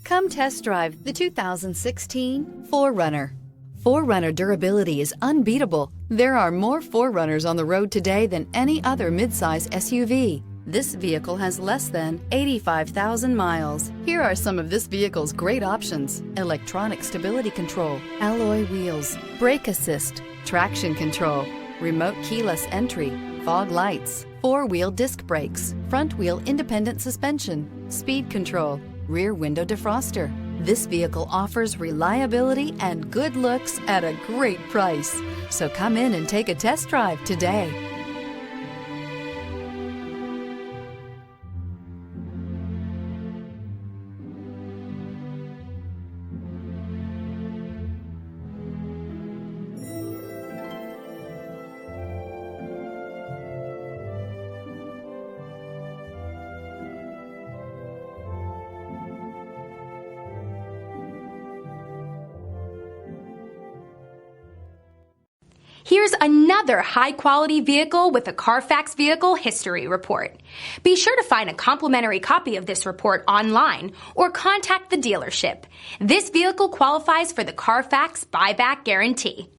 Come test drive the 2016 4Runner. 4Runner durability is unbeatable. There are more 4Runners on the road today than any other midsize SUV. This vehicle has less than 85,000 miles. Here are some of this vehicle's great options: electronic stability control, alloy wheels, brake assist, traction control, remote keyless entry, fog lights, four-wheel disc brakes, front-wheel independent suspension, speed control, rear window defroster. This vehicle offers reliability and good looks at a great price. So come in and take a test drive today. Here's another high-quality vehicle with a Carfax Vehicle History Report. Be sure to find a complimentary copy of this report online or contact the dealership. This vehicle qualifies for the Carfax Buyback Guarantee.